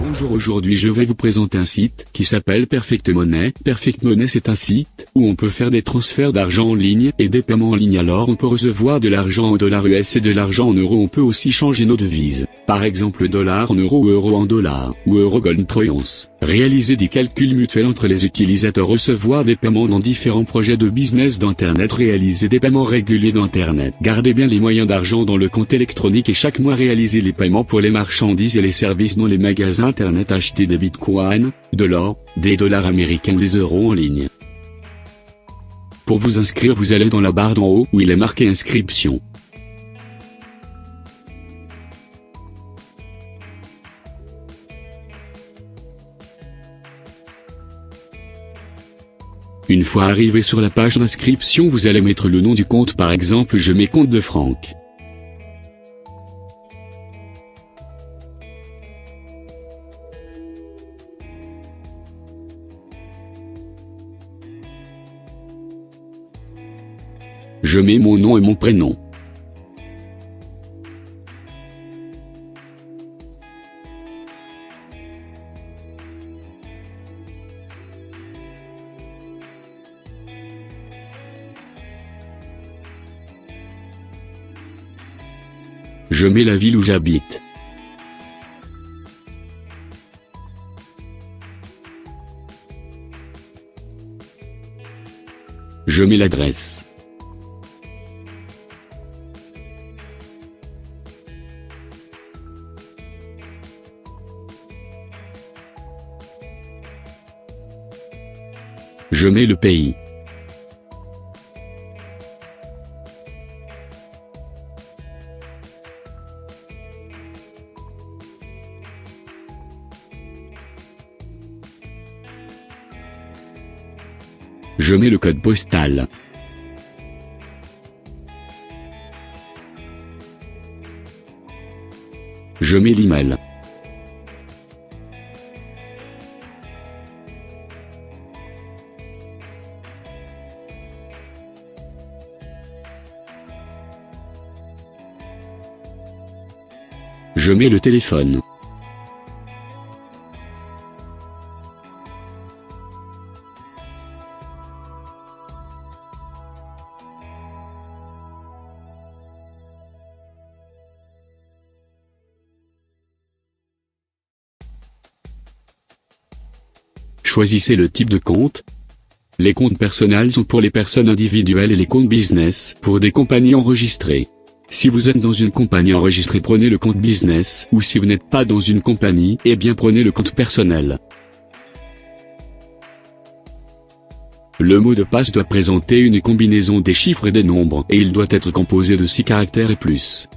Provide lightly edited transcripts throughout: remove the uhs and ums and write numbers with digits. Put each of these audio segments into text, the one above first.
Bonjour, aujourd'hui je vais vous présenter un site qui s'appelle Perfect Money. Perfect Money, c'est un site où on peut faire des transferts d'argent en ligne et des paiements en ligne. Alors on peut recevoir de l'argent en dollars US et de l'argent en euros. On peut aussi changer nos devises, par exemple dollar en euros ou euro en dollars, ou euro gold troyance. Réaliser des calculs mutuels entre les utilisateurs, recevoir des paiements dans différents projets de business d'internet, réaliser des paiements réguliers d'internet. Gardez bien les moyens d'argent dans le compte électronique et chaque mois réaliser les paiements pour les marchandises et les services dans les magasins internet. Acheter des bitcoins, de l'or, des dollars américains ou des euros en ligne. Pour vous inscrire, vous allez dans la barre d'en haut où il est marqué inscription. Une fois arrivé sur la page d'inscription, vous allez mettre le nom du compte. Par exemple, je mets compte de Franck. Je mets mon nom et mon prénom. Je mets la ville où j'habite. Je mets l'adresse. Je mets le pays. Je mets le code postal. Je mets l'email. Je mets le téléphone. Choisissez le type de compte. Les comptes personnels sont pour les personnes individuelles et les comptes business pour des compagnies enregistrées. Si vous êtes dans une compagnie enregistrée, prenez le compte business, ou si vous n'êtes pas dans une compagnie, eh bien prenez le compte personnel. Le mot de passe doit présenter une combinaison des chiffres et des nombres, et il doit être composé de 6 caractères et plus.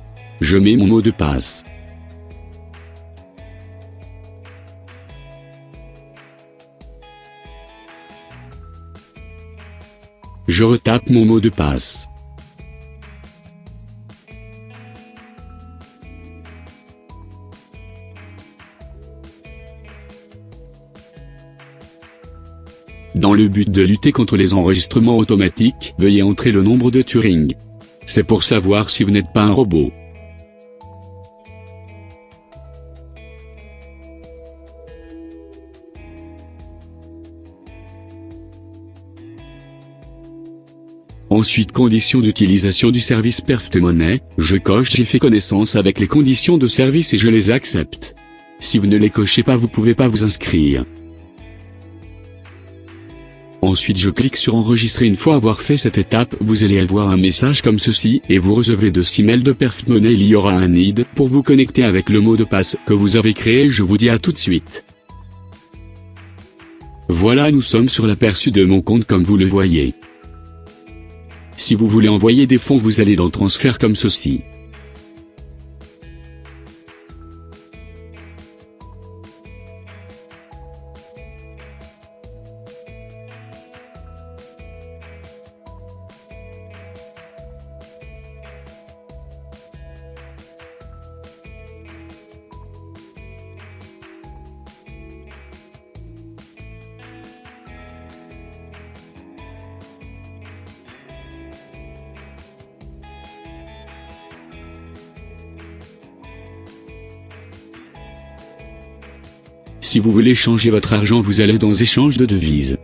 Je mets mon mot de passe. Je retape mon mot de passe. Dans le but de lutter contre les enregistrements automatiques, veuillez entrer le nombre de Turing. C'est pour savoir si vous n'êtes pas un robot. Ensuite, conditions d'utilisation du service Perfect Money, je coche j'ai fait connaissance avec les conditions de service et je les accepte. Si vous ne les cochez pas, vous ne pouvez pas vous inscrire. Ensuite je clique sur enregistrer. Une fois avoir fait cette étape, vous allez avoir un message comme ceci, et vous recevez 2 emails de Perfect Money. Il y aura un ID pour vous connecter avec le mot de passe que vous avez créé. Je vous dis à tout de suite. Voilà, nous sommes sur l'aperçu de mon compte comme vous le voyez. Si vous voulez envoyer des fonds, vous allez dans transfert comme ceci. Si vous voulez changer votre argent, vous allez dans échange de devises.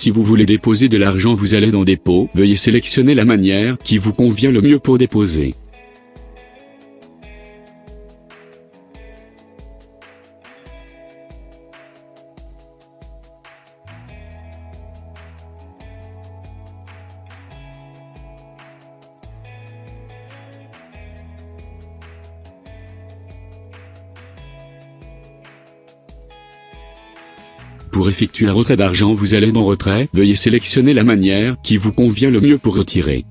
Si vous voulez déposer de l'argent, vous allez dans Dépôt, veuillez sélectionner la manière qui vous convient le mieux pour déposer. Pour effectuer un retrait d'argent, vous allez dans Retrait, veuillez sélectionner la manière qui vous convient le mieux pour retirer.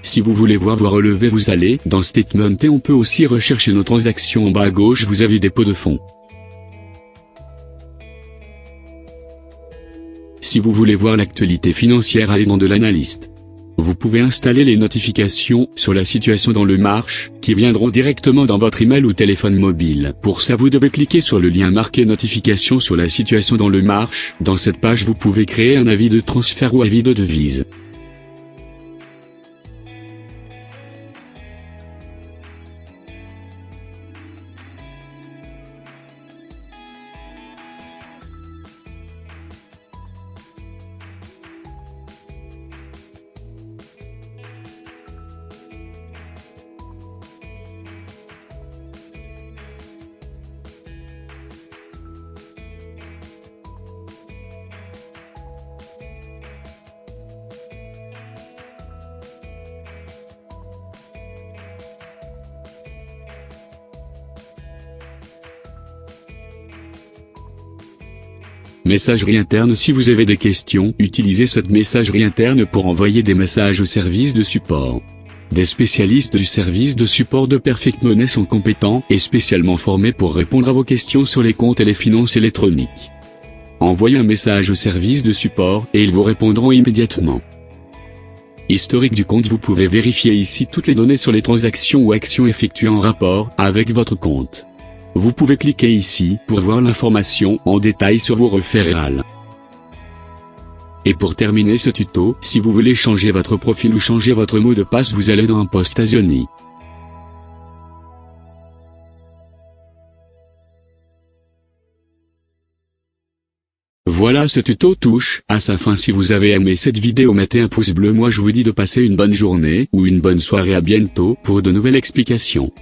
Si vous voulez voir vos relevés, vous allez dans Statement et on peut aussi rechercher nos transactions. En bas à gauche, vous avez Dépôt de fonds. Si vous voulez voir l'actualité financière, allez dans de l'analyste. Vous pouvez installer les notifications sur la situation dans le marche, qui viendront directement dans votre email ou téléphone mobile. Pour ça, vous devez cliquer sur le lien marqué notification sur la situation dans le marche. Dans cette page, vous pouvez créer un avis de transfert ou avis de devise. Messagerie interne. Si vous avez des questions, utilisez cette messagerie interne pour envoyer des messages au service de support. Des spécialistes du service de support de Perfect Money sont compétents et spécialement formés pour répondre à vos questions sur les comptes et les finances électroniques. Envoyez un message au service de support et ils vous répondront immédiatement. Historique du compte. Vous pouvez vérifier ici toutes les données sur les transactions ou actions effectuées en rapport avec votre compte. Vous pouvez cliquer ici pour voir l'information en détail sur vos référals. Et pour terminer ce tuto, si vous voulez changer votre profil ou changer votre mot de passe, vous allez dans Impostazioni. Voilà, ce tuto touche à sa fin. Si vous avez aimé cette vidéo, mettez un pouce bleu. Moi je vous dis de passer une bonne journée ou une bonne soirée. À bientôt pour de nouvelles explications.